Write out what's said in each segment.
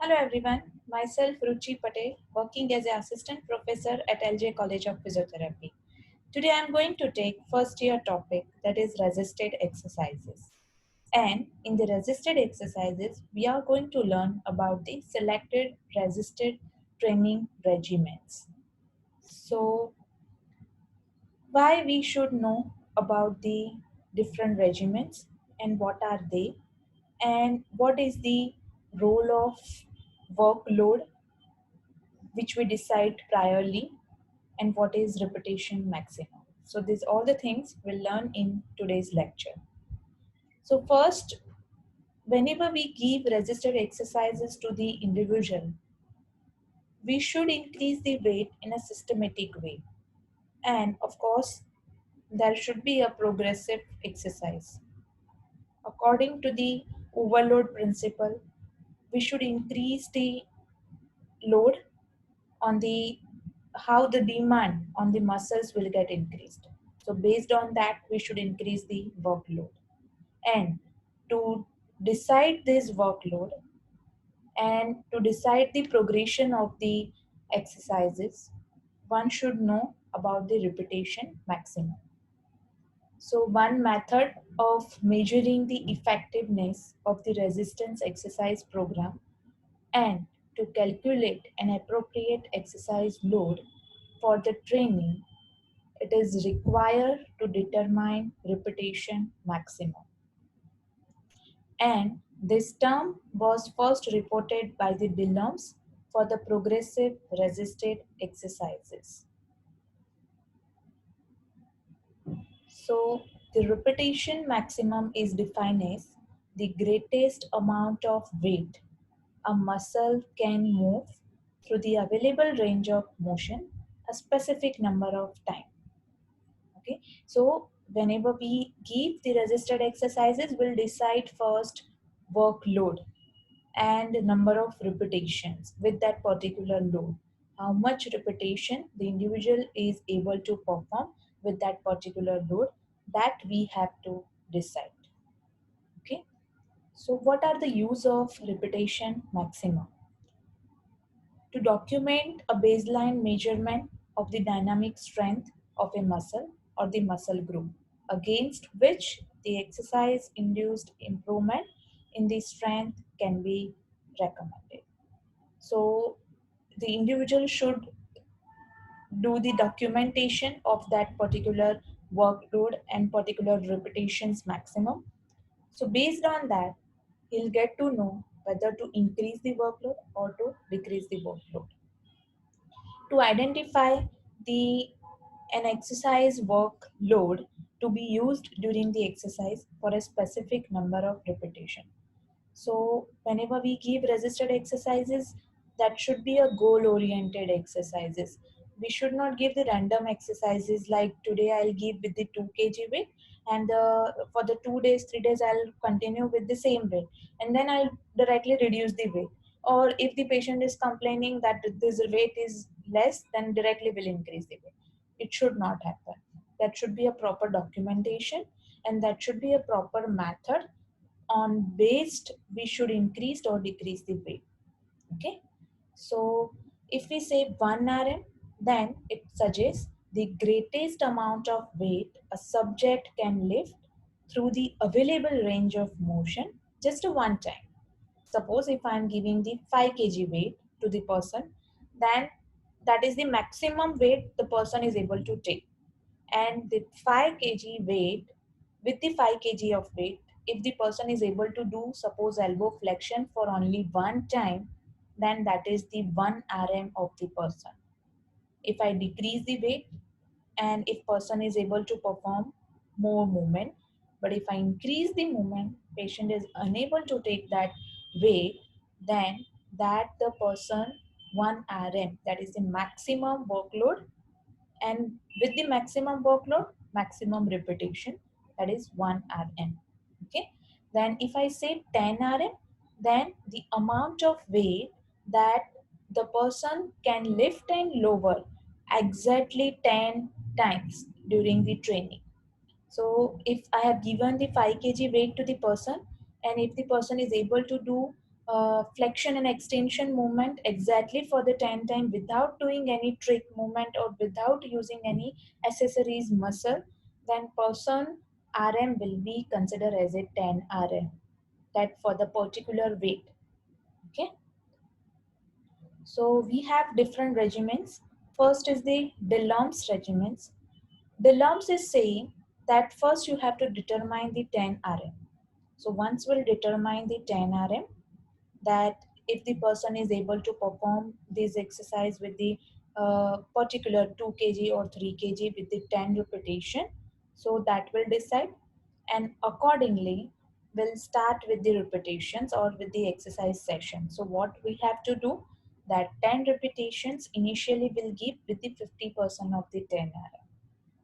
Hello everyone, myself Ruchi Patel, working as an assistant professor at LJ College of Physiotherapy. Today I am going to take first year topic that is resisted exercises. And in the resisted exercises, we are going to learn about the selected resisted training regimens. So, why we should know about the different regimens and what are they, and what is the role of workload which we decide priorly, and what is repetition maximum. So these all the things we'll learn in today's lecture. So first, whenever we give resisted exercises to the individual, we should increase the weight in a systematic way. And of course, there should be a progressive exercise. According to the overload principle, we should increase the load on the how the demand on the muscles will get increased. So based on that, we should increase the workload. And to decide this workload and to decide the progression of the exercises, one should know about the repetition maximum. So one method of measuring the effectiveness of the resistance exercise program and to calculate an appropriate exercise load for the training, it is required to determine repetition maximum. And this term was first reported by the Willems for the progressive resisted exercises. So the repetition maximum is defined as the greatest amount of weight a muscle can move through the available range of motion a specific number of time. Okay, so whenever we give the resisted exercises, we'll decide first workload and number of repetitions with that particular load, how much repetition the individual is able to perform with that particular load, that we have to decide. Okay, so what are the use of repetition maximum? To document a baseline measurement of the dynamic strength of a muscle or the muscle group against which the exercise induced improvement in the strength can be recommended. So the individual should do the documentation of that particular workload and particular repetitions maximum. So based on that, he'll get to know whether to increase the workload or to decrease the workload. To identify the an exercise workload to be used during the exercise for a specific number of repetition. So whenever we give resisted exercises, that should be a goal oriented exercises. We should not give the random exercises like today I'll give with the 2 kg weight, and for the 2 days 3 days I'll continue with the same weight, and then I'll directly reduce the weight. Or if the patient is complaining that this weight is less, then directly will increase the weight. It should not happen. That should be a proper documentation, and that should be a proper method on based we should increase or decrease the weight. Okay, so if we say 1 rm, then it suggests the greatest amount of weight a subject can lift through the available range of motion just a one time. Suppose if I am giving the 5 kg weight to the person, then that is the maximum weight the person is able to take. And the 5 kg weight, with the 5 kg of weight, if the person is able to do suppose elbow flexion for only one time, then that is the 1 rm of the person. If I decrease the weight and if person is able to perform more movement, but if I increase the movement, patient is unable to take that weight, then that the person 1 rm, that is the maximum workload, and with the maximum workload, maximum repetition, that is 1 rm. Okay, then if I say 10 rm, then the amount of weight that the person can lift and lower exactly 10 times during the training. So if I have given the 5 kg weight to the person, and if the person is able to do flexion and extension movement exactly for the 10 time without doing any trick movement or without using any accessories muscle, then person RM will be considered as a 10 RM, that for the particular weight. Okay, so we have different regimens. First is the DeLorme's regimens. DeLorme's is saying that first you have to determine the 10 RM. So once we'll determine the 10 RM, that if the person is able to perform this exercise with the particular 2 kg or 3 kg with the 10 repetition, so that will decide, and accordingly we'll start with the repetitions or with the exercise session. So what we have to do, that 10 repetitions initially will give with the 50% of the 10 RM.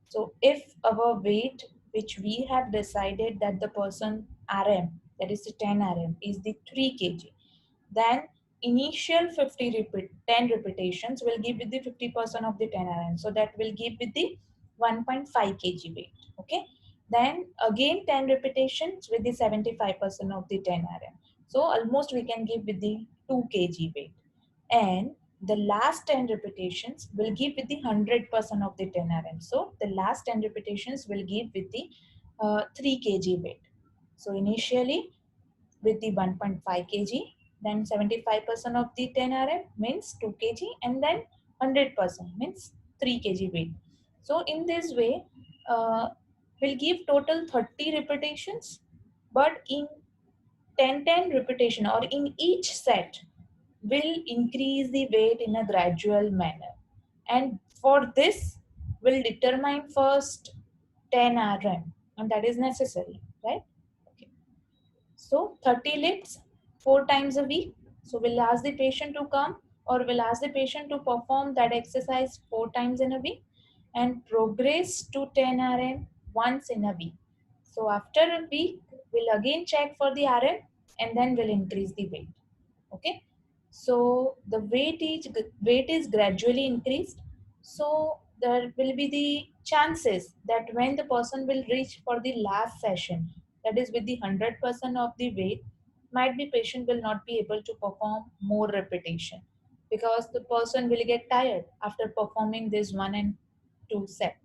So if our weight which we have decided that the person RM, that is the 10 RM, is the 3 kg, then initial 10 repetitions will give with the 50% of the 10 RM. So that will give with the 1.5 kg weight. Okay. Then again 10 repetitions with the 75% of the 10 RM. So almost we can give with the 2 kg weight. And the last 10 repetitions will give with the 100% of the 10 RM. So the last 10 repetitions will give with the 3 kg weight. So initially with the 1.5 kg, then 75% of the 10 RM means 2 kg, and then 100% means 3 kg weight. So in this way, we'll give total 30 repetitions, but in 10-10 repetition or in each set, will increase the weight in a gradual manner. And for this, will determine first 10 RM, and that is necessary, right? Okay. So 30 lifts 4 times a week. So we'll ask the patient to come, or we'll ask the patient to perform that exercise 4 times in a week and progress to 10 RM once in a week. So after a week, we'll again check for the RM and then we'll increase the weight. Okay. So the weight is gradually increased. So there will be the chances that when the person will reach for the last session, that is with the 100% of the weight, might be patient will not be able to perform more repetition, because the person will get tired after performing this 1 and 2 set.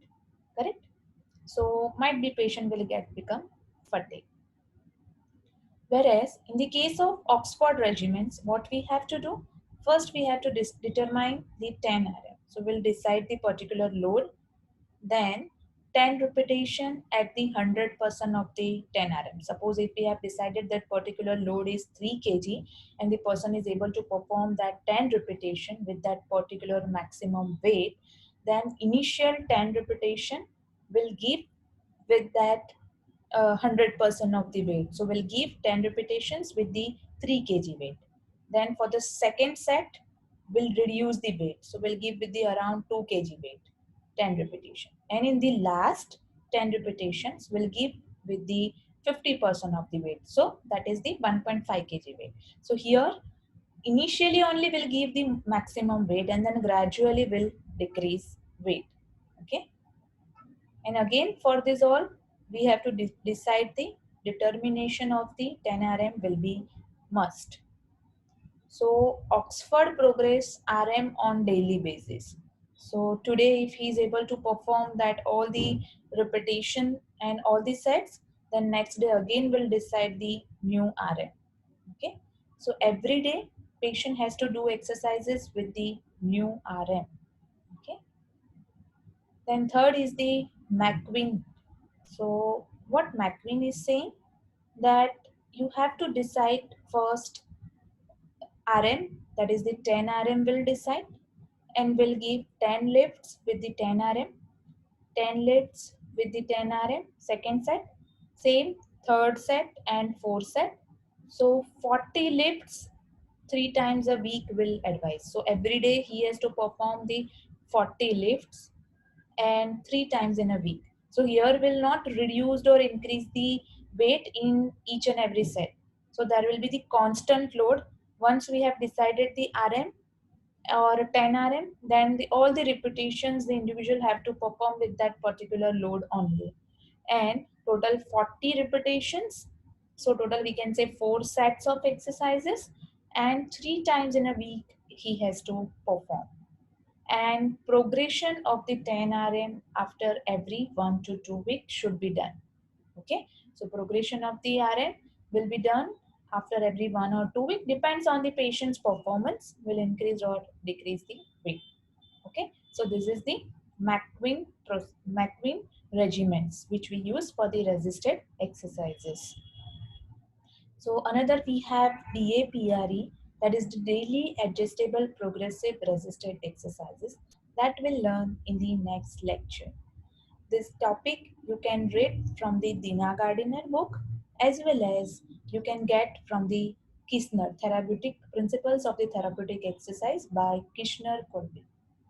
Correct. So might be patient will get become fatigued. Whereas in the case of Oxford regiments, what we have to do, first we have to determine the 10 RM. So we'll decide the particular load, then 10 repetition at the 100% of the 10 RM. Suppose if we have decided that particular load is 3 kg and the person is able to perform that 10 repetition with that particular maximum weight, then initial 10 repetition will give with that 100% of the weight. So we'll give 10 repetitions with the 3 kg weight. Then for the second set, we'll reduce the weight. So we'll give with the around 2 kg weight, 10 repetition. And in the last 10 repetitions, we'll give with the 50% of the weight. So that is the 1.5 kg weight. So here, initially only we'll give the maximum weight and then gradually will decrease weight. Okay. And again, for this all, we have to decide the determination of the 10 RM will be must. So Oxford progress RM on daily basis. So today, if he is able to perform that all the repetition and all the sets, then next day again will decide the new RM. Okay. So every day, patient has to do exercises with the new RM. Okay. Then third is the McQueen. So what McQueen is saying, that you have to decide first RM, that is the 10 RM will decide, and will give 10 lifts with the 10 RM, 10 lifts with the 10 RM, second set, same third set and fourth set. So 40 lifts 3 times a week will advise. So every day he has to perform the 40 lifts and 3 times in a week. So here will not reduce or increase the weight in each and every set. So there will be the constant load. Once we have decided the RM or 10 RM, then all the repetitions the individual have to perform with that particular load only. And total 40 repetitions. So total we can say 4 sets of exercises and 3 times in a week he has to perform. And progression of the 10 RM after every 1 to 2 weeks should be done. Okay, so progression of the RM will be done after every 1 or 2 weeks, depends on the patient's performance, will increase or decrease the weight. Okay, so this is the McQueen regimens which we use for the resisted exercises. So another we have DAPRE, that is the daily adjustable progressive resisted exercises, that we'll learn in the next lecture. This topic you can read from the Dina Gardiner book, as well as you can get from the Kishner Therapeutic Principles of the Therapeutic Exercise by Kishner Kolbe.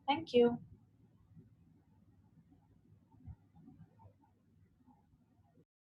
Thank you.